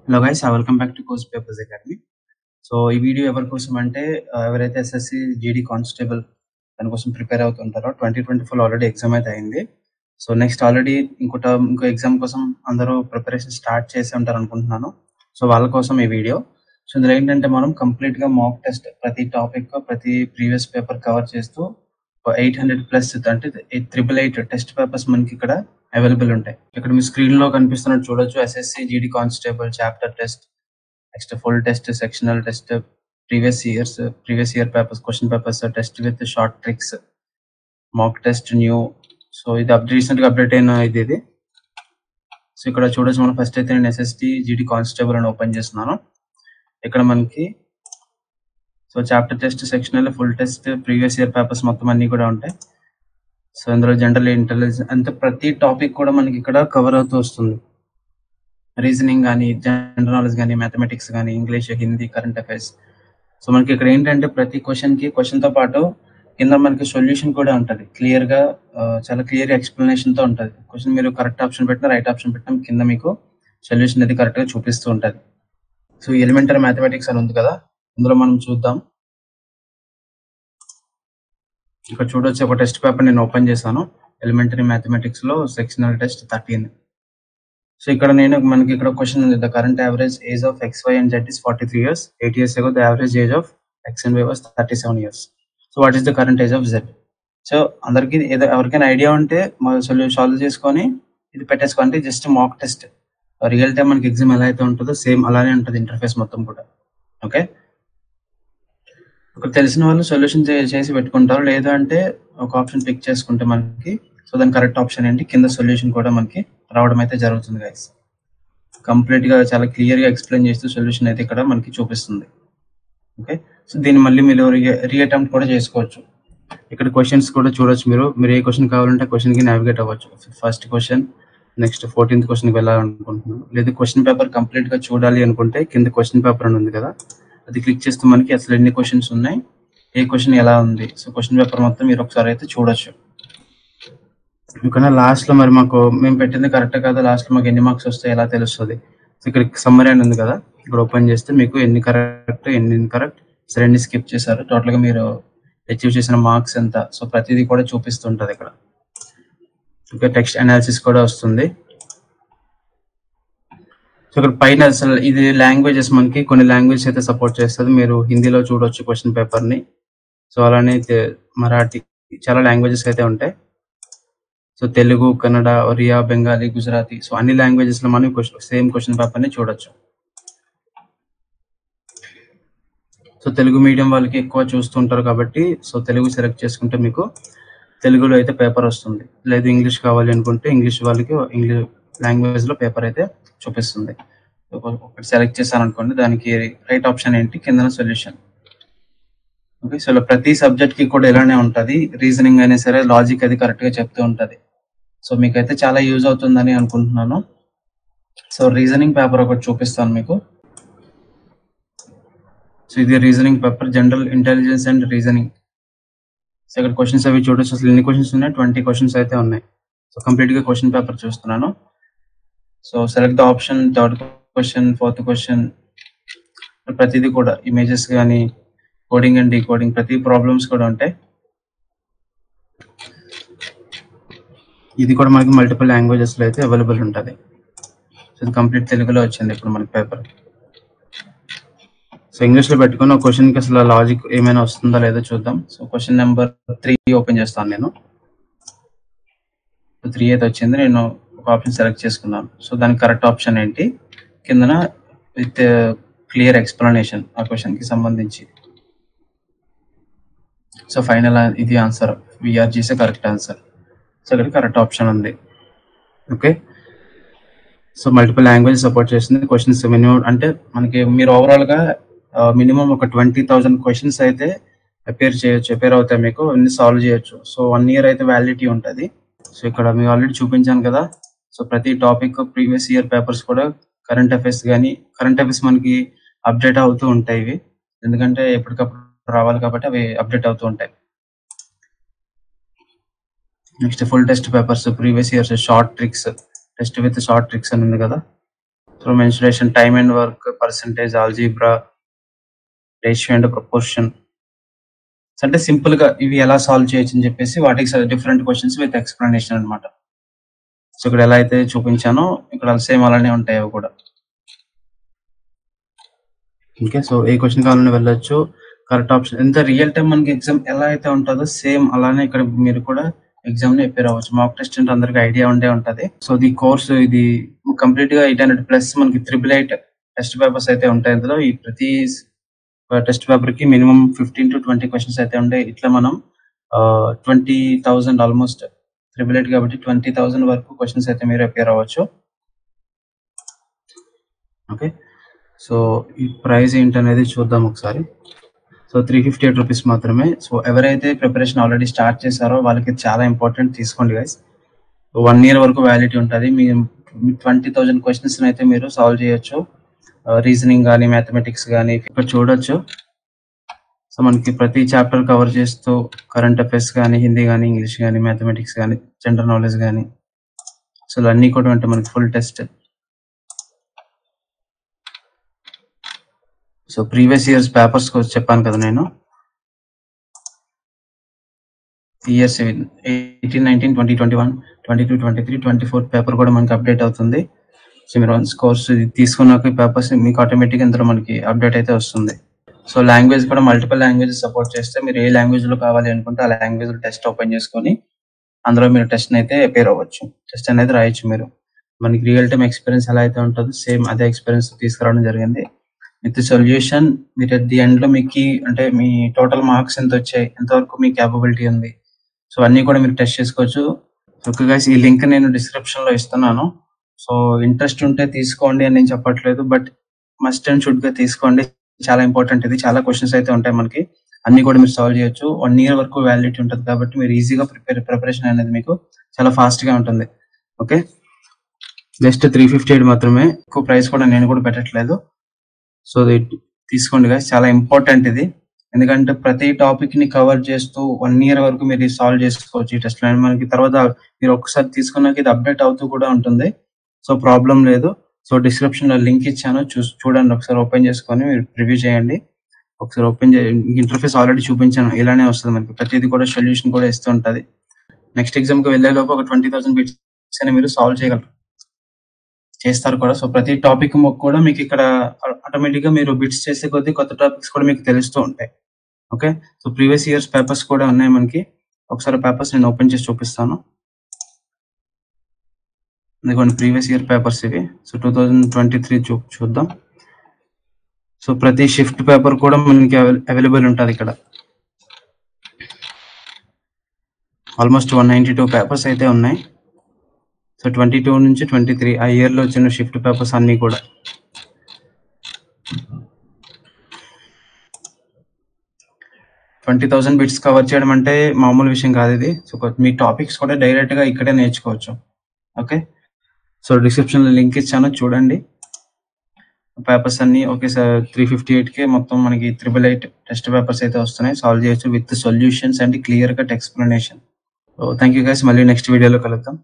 Hello guys, welcome back to course papers academy. So ఈ video ఎవరి కోసం అంటే ఎవరైతే ఎస్ఎస్సి జీడీ కానిస్టేబుల్ దానికోసం ప్రిపేర్ అవుతుంటారో 2024 ఆల్రెడీ ఎగ్జామ్ అయితే అయింది. సో నెక్స్ట్ ఆల్రెడీ ఇంకో ఎగ్జామ్ కోసం అందరూ ప్రిపరేషన్ స్టార్ట్ చేసి ఉంటారు అనుకుంటున్నాను. సో వాళ్ళ కోసం ఈ వీడియో. సో ఇందులో ఏంటంటే మనం కంప్లీట్గా మాక్ టెస్ట్ ప్రతి టాపిక్ ప్రతి ప్రీవియస్ పేపర్ కవర్ చేస్తూ 800+ అంటే 888 టెస్ట్ పేపర్స్ మనకి ఇక్కడ అవైలబుల్ ఉంటాయి. ఇక్కడ మీ స్క్రీన్ లో కనిపిస్తున్నట్టు చూడొచ్చు. SSC GD constable chapter test, next full test, sectional test, previous year papers, question papers, test with short tricks, mock test new. So ఇది రీసెంట్ గా అప్డేట్ అయిన ఇది. సో ఇక్కడ చూడొచ్చు, మనం ఫస్ట్ అయితే నేను ఎస్ఎస్సి జీడీ కానిస్టేబుల్ అని ఓపెన్ చేస్తున్నాను. ఇక్కడ మనకి so chapter test, sectional, full test, previous year papers మొత్తం అన్ని కూడా ఉంటాయి. సో ఇందులో జనరల్ ఇంటెలిజెన్స్ అంటే ప్రతి టాపిక్ కూడా మనకి ఇక్కడ కవర్ అవుతూ వస్తుంది. రీజనింగ్ కానీ, జనరల్ నాలెడ్జ్ కానీ, మ్యాథమెటిక్స్ కానీ, English, Hindi, current affairs. So మనకి ఇక్కడ ఏంటంటే ప్రతి క్వశ్చన్తో పాటు కింద మనకి సొల్యూషన్ కూడా ఉంటుంది. క్లియర్గా చాలా క్లియర్ ఎక్స్ప్లెనేషన్తో ఉంటుంది. క్వశ్చన్ మీరు కరెక్ట్ ఆప్షన్ పెట్టినా, రైట్ ఆప్షన్ పెట్టినా కింద మీకు సొల్యూషన్ అది కరెక్ట్గా చూపిస్తూ ఉంటుంది. సో ఎలిమెంటరీ మ్యాథమెటిక్స్ అని ఉంది కదా, ఇందులో మనం చూద్దాం. ఇక్కడ చూడొచ్చు, ఒక టెస్ట్ పేపర్ నేను ఓపెన్ చేశాను. ఎలిమెంటరీ మ్యాథమెటిక్స్ లో సెక్షనల్ టెస్ట్ 13. సో ఇక్కడ మనకి ఇక్కడ క్వశ్చన్ ఉంది. The current average age of X Y and Z is 43 years. 8 years ago the average age of X and Y was 37 years. So what is the current age of Z? So అందరికి ఎవరికైనా idea ఉంటే solve చేసుకొని ఇది పెట్టేసుకోండి. Just mock test, real time మనకి exam ఎలా అయితే ఉంటుందో సేమ్ అలానే ఉంటుంది ఇంటర్ఫేస్ మొత్తం కూడా. ఓకే, ఇక్కడ తెలిసిన వాళ్ళు సొల్యూషన్ చేసి పెట్టుకుంటారు. లేదు అంటే ఒక ఆప్షన్ పిక్ చేసుకుంటే మనకి సో దాని కరెక్ట్ ఆప్షన్ ఏంటి, కింద సొల్యూషన్ కూడా మనకి రావడం అయితే జరుగుతుంది గైస్. కంప్లీట్ గా చాలా క్లియర్ గా ఎక్స్ప్లెయిన్ చేస్తూ సొల్యూషన్ అయితే ఇక్కడ మనకి చూపిస్తుంది. ఓకే, సో దీన్ని మళ్ళీ మీరు రీఅటెంప్ట్ కూడా చేసుకోవచ్చు. ఇక్కడ క్వశ్చన్స్ కూడా చూడొచ్చు. మీరు ఏ క్వశ్చన్ కావాలంటే క్వశ్చన్ కి నావిగేట్ అవ్వచ్చు. ఫస్ట్ క్వశ్చన్, నెక్స్ట్ 14th క్వశ్చన్కి వెళ్ళాలనుకుంటున్నాను. లేదా క్వశ్చన్ పేపర్ కంప్లీట్ గా చూడాలి అనుకుంటే కింద క్వశ్చన్ పేపర్ అని ఉంది కదా, అది క్లిక్ చేస్తే మనకి అసలు ఎన్ని క్వశ్చన్స్ ఉన్నాయి, ఏ క్వశ్చన్ ఎలా ఉంది, సో క్వశ్చన్ పేపర్ మొత్తం మీరు ఒకసారి అయితే చూడొచ్చు. ఇంకా లాస్ట్ లో మరి మేము పెట్టింది కరెక్ట్ కాదు, లాస్ట్ లో మాకు ఎన్ని మార్క్స్ వస్తాయి ఎలా తెలుస్తుంది? సో ఇక్కడ సమ్మరీ అని ఉంది కదా, ఇక్కడ ఓపెన్ చేస్తే మీకు ఎన్ని కరెక్ట్ ఎన్ని ఇన్కరెక్ట్, సరే ఎన్ని స్కిప్ చేశారు, టోటల్ గా మీరు అచీవ్ చేసిన మార్క్స్ ఎంత, సో ప్రతిదీ కూడా చూపిస్తుంటది ఇక్కడ. ఇంకా టెక్స్ట్ అనాలిసిస్ కూడా వస్తుంది. సో ఇక్కడ పైన అసలు ఇది లాంగ్వేజెస్, మనకి కొన్ని లాంగ్వేజెస్ అయితే సపోర్ట్ చేస్తుంది. మీరు హిందీలో చూడొచ్చు క్వశ్చన్ పేపర్ ని. సో అలానే మరాఠీ, చాలా లాంగ్వేజెస్ అయితే ఉంటాయి. సో తెలుగు, కన్నడ, ఒరియా, బెంగాలీ, గుజరాతీ, సో అన్ని లాంగ్వేజెస్ లో మనం సేమ్ క్వశ్చన్ పేపర్ ని చూడొచ్చు. సో తెలుగు మీడియం వాళ్ళకి ఎక్కువ చూస్తుంటారు కాబట్టి సో తెలుగు సెలెక్ట్ చేసుకుంటే మీకు తెలుగులో అయితే పేపర్ వస్తుంది. లేదు ఇంగ్లీష్ కావాలి అనుకుంటే ఇంగ్లీష్ వాళ్ళకి ఇంగ్లీష్ లాంగ్వేజ్ లో పేపర్ అయితే చూపిస్తుంది. ఒకటి సెలెక్ట్ చేశాను అనుకోండి, దానికి రైట్ ఆప్షన్ ఏంటి, కింద సొల్యూషన్. ఓకే, సో ప్రతి సబ్జెక్ట్ కి కూడా ఇలానే ఉంటుంది. రీజనింగ్ అయినా సరే లాజిక్ అది కరెక్ట్ గా చెప్తూ ఉంటది. సో మీకైతే చాలా యూజ్ అవుతుందని అనుకుంటున్నాను. సో రీజనింగ్ పేపర్ ఒకటి చూపిస్తాను మీకు. సో ఇది reasoning paper, general intelligence and reasoning. So ఇక్కడ క్వశ్చన్స్ అవి చూడొచ్చు. అసలు ఎన్ని క్వశ్చన్స్ ఉన్నాయి, 20 క్వశ్చన్స్ అయితే ఉన్నాయి. సో కంప్లీట్ గా క్వశ్చన్ పేపర్ చూస్తున్నాను. So select the option, third question, fourth question, ప్రతిదీ కూడా ఇమేజెస్ కానీ, కోడింగ్ అండ్ డీకోడింగ్, ప్రతి ప్రాబ్లమ్స్ కూడా ఉంటాయి. ఇది కూడా మనకి మల్టిపుల్ లాంగ్వేజెస్ లో అయితే అవైలబుల్ ఉంటుంది. సో ఇది కంప్లీట్ తెలుగులో వచ్చింది ఇప్పుడు మనకి పేపర్. సో ఇంగ్లీష్ లో పెట్టుకుని ఒక క్వశ్చన్ కి అసలు లాజిక్ ఏమైనా వస్తుందా లేదో చూద్దాం. సో క్వశ్చన్ నెంబర్ 3 ఓపెన్ చేస్తాను నేను. 3 అయితే వచ్చింది, నేను ఒక ఆప్షన్ సెలెక్ట్ చేసుకున్నాను. సో దానికి కరెక్ట్ ఆప్షన్ ఏంటి, కిందన విత్ క్లియర్ ఎక్స్ప్లెనేషన్ ఆ క్వశ్చన్ కి సంబంధించి. సో ఫైనల్ ఇది ఆన్సర్, విఆర్జీసే కరెక్ట్ ఆన్సర్. సో ఇక్కడ కరెక్ట్ ఆప్షన్ ఉంది. Okay, so multiple language support చేస్తుంది. క్వశ్చన్స్ మినిమం అంటే మనకి మీరు ఓవరాల్ గా మినిమం ఒక 20,000 క్వశ్చన్స్ అయితే అపేర్ అవుతాయి మీకు, అన్ని సాల్వ్ చేయొచ్చు. సో 1 year అయితే వ్యాలిడిటీ ఉంటుంది. సో ఇక్కడ మీకు ఆల్రెడీ చూపించాను కదా. సో ప్రతి టాపిక్ ప్రీవియస్ ఇయర్ పేపర్స్ కూడా, కరెంట్ అఫైర్స్ కానీ, కరెంట్ అఫైర్స్ మనకి అప్డేట్ అవుతూ ఉంటాయి ఇవి, ఎందుకంటే ఎప్పటికప్పుడు రావాలి కాబట్టి అవి అప్డేట్ అవుతూ ఉంటాయి. Next full test papers, previous years, short tricks, test with short tricks అని ఉంది కదా. So so mensuration, time and work, percentage, algebra, ratio and proportion. అంటే సింపుల్ గా ఇవి ఎలా సాల్వ్ చేయొచ్చు అని చెప్పేసి వాటికి డిఫరెంట్ క్వశ్చన్స్ విత్ ఎక్స్ప్లెనేషన్ అనమాట. సో ఇక్కడ ఎలా అయితే చూపించానో ఇక్కడ సేమ్ అలానే ఉంటాయి అవి కూడా. ఓకే, సో ఏ క్వశ్చన్ కావాలని వెళ్ళొచ్చు. కరెక్ట్ ఆప్షన్ ఎంత రియల్ టైం మనకి ఎగ్జామ్ ఎలా అయితే ఉంటుందో సేమ్ అలానే ఇక్కడ మీరు కూడా ఎగ్జామ్ ని అపేర్ అవ్వచ్చు. మాక్ టెస్ట్ అంటే అందరికి ఐడియా ఉండే ఉంటది. సో ఈ కోర్స్ ఇది కంప్లీట్ గా 800+ మనకి 888 టెస్ట్ పేపర్స్ అయితే ఉంటాయి. ఇందులో ఈ ప్రతి టెస్ట్ పేపర్ కి మినిమం 15 to 20 క్వశ్చన్స్ అయితే ఉంటాయి. ఇట్లా మనం 20,000 ఆల్మోస్ట్ 888 కాబట్టి 20,000 వరకు క్వశ్చన్స్ అయితే మీరు అపేర్ అవ్వచ్చు. ఓకే, సో ఈ ప్రైస్ ఏంటనేది చూద్దాం ఒకసారి. సో 358 రూపీస్ మాత్రమే. సో ఎవరైతే ప్రిపరేషన్ ఆల్రెడీ స్టార్ట్ చేశారో వాళ్ళకి చాలా ఇంపార్టెంట్, తీసుకోండి గైస్. 1 year వరకు వ్యాలిడిటీ ఉంటుంది. మీ 20,000 క్వశ్చన్స్ అయితే మీరు సాల్వ్ చేయొచ్చు. రీజనింగ్ కానీ, మ్యాథమెటిక్స్ కానీ ఇక్కడ చూడొచ్చు. సో మనకి ప్రతి చాప్టర్ కవర్ చేస్తూ కరెంట్ అఫైర్స్ కానీ, హిందీ కానీ, ఇంగ్లీష్ కానీ, మ్యాథమెటిక్స్ కానీ, జనరల్ నాలెడ్జ్ కానీ, అసలు అన్ని కూడా అంటే మనకి full test. So previous years papers చెప్పాను కదా నేను. ఇయర్స్ 18, 19, 20, 21, 22, 23, 24 పేపర్ కూడా మనకి అప్డేట్ అవుతుంది. సో మీరు కోర్స్ తీసుకున్నాక ఈ పేపర్స్ మీకు ఆటోమేటిక్ ఇందులో మనకి అప్డేట్ అయితే వస్తుంది. సో లాంగ్వేజ్ కూడా మల్టిపుల్ లాంగ్వేజెస్ సపోర్ట్ చేస్తే మీరు ఏ లాంగ్వేజ్ లో కావాలి అనుకుంటే ఆ లాంగ్వేజ్ లో టెస్ట్ ఓపెన్ చేసుకొని అందులో మీరు టెస్ట్ అయితే అపేర్ అవ్వచ్చు. టెస్ట్ అనేది రాయొచ్చు మీరు. మనకి రియల్ టైమ్ ఎక్స్పీరియన్స్ ఎలా అయితే ఉంటుందో సేమ్ అదే ఎక్స్పీరియన్స్ తీసుకురావడం జరిగింది. విత్ సొల్యూషన్ మీరు అట్ ది ఎండ్ లో మీకు అంటే మీ టోటల్ మార్క్స్ ఎంత వచ్చాయి, ఎంతవరకు మీ క్యాపబిలిటీ ఉంది, సో అన్ని కూడా మీరు టెస్ట్ చేసుకోవచ్చు. ఓకే గైస్, ఈ లింక్ నేను డిస్క్రిప్షన్ లో ఇస్తున్నాను. సో ఇంట్రెస్ట్ ఉంటే తీసుకోండి అని నేను చెప్పట్లేదు, బట్ మస్ట్ అండ్ షుడ్ గా తీసుకోండి. చాలా ఇంపార్టెంట్ ఇది. చాలా క్వశ్చన్స్ అయితే ఉంటాయి మనకి, అన్ని కూడా మీరు సాల్వ్ చేయొచ్చు. 1 year వరకు వ్యాలిడిటీ ఉంటుంది కాబట్టి మీరు ఈజీగా ప్రిపరేషన్ అనేది మీకు చాలా ఫాస్ట్ గా ఉంటుంది. ఓకే, జస్ట్ 358 మాత్రమే. ఎక్కువ ప్రైస్ కూడా నేను కూడా పెట్టట్లేదు. సో తీసుకోండి గైస్, చాలా ఇంపార్టెంట్ ఇది. ఎందుకంటే ప్రతి టాపిక్ ని కవర్ చేస్తూ 1 year వరకు మీరు సాల్వ్ చేసుకోవచ్చు ఈ టెస్ట్ లో. మనకి తర్వాత మీరు ఒక్కసారి తీసుకున్నాక ఇది అప్డేట్ అవుతూ కూడా ఉంటుంది. సో ప్రాబ్లం లేదు. సో డిస్క్రిప్షన్ లో లింక్ ఇచ్చాను, చూడండి ఒకసారి, ఓపెన్ చేసుకొని మీరు రివ్యూ చేయండి. ఒకసారి ఓపెన్ ఇంటర్ఫేస్ ఆల్రెడీ చూపించాను, ఇలానే వస్తుంది మనకి. ప్రతిదీ కూడా సొల్యూషన్ కూడా ఇస్తూ ఉంటుంది. నెక్స్ట్ ఎగ్జామ్ కి వెళ్లే లోపు ఒక 20,000 బిట్స్ అని మీరు సాల్వ్ చేయగలరు, చేస్తారు కూడా. సో ప్రతి టాపిక్ కూడా మీకు ఇక్కడ ఆటోమేటిక్ గా మీరు బిట్స్ చేసే కొద్దీ కొత్త టాపిక్స్ కూడా మీకు తెలుస్తూ ఉంటాయి. Okay, so previous years papers కూడా ఉన్నాయి మనకి. ఒకసారి పేపర్స్ నేను ఓపెన్ చేసి చూపిస్తాను. ఇదిగోండి ప్రీవియస్ ఇయర్ పేపర్స్ ఇవి. సో 2023 చూద్దాం. సో ప్రతి షిఫ్ట్ పేపర్ కూడా మనకి అవైలబుల్ ఉంటుంది ఇక్కడ. ఆల్మోస్ట్ 192 పేపర్స్ అయితే ఉన్నాయి. సో 22 నుంచి 23 ఆ ఇయర్ లో వచ్చిన షిఫ్ట్ పేపర్స్ అన్ని కూడా. $20,000 బిట్స్ కవర్ చేయడం అంటే మామూలు విషయం కాదు ఇది. సో మీ టాపిక్స్ కూడా డైరెక్ట్ గా ఇక్కడే నేర్చుకోవచ్చు. ఓకే, సో డిస్క్రిప్షన్ లో లింక్ ఇచ్చాను, చూడండి పేపర్స్ అన్ని. ఓకే సార్, 358 కే మొత్తం మనకి 888 టెస్ట్ పేపర్స్ అయితే వస్తున్నాయి. సాల్వ్ చేయొచ్చు with solutions and clear cut explanation. So thank you guys, మళ్ళీ నెక్స్ట్ వీడియోలో కలుద్దాం.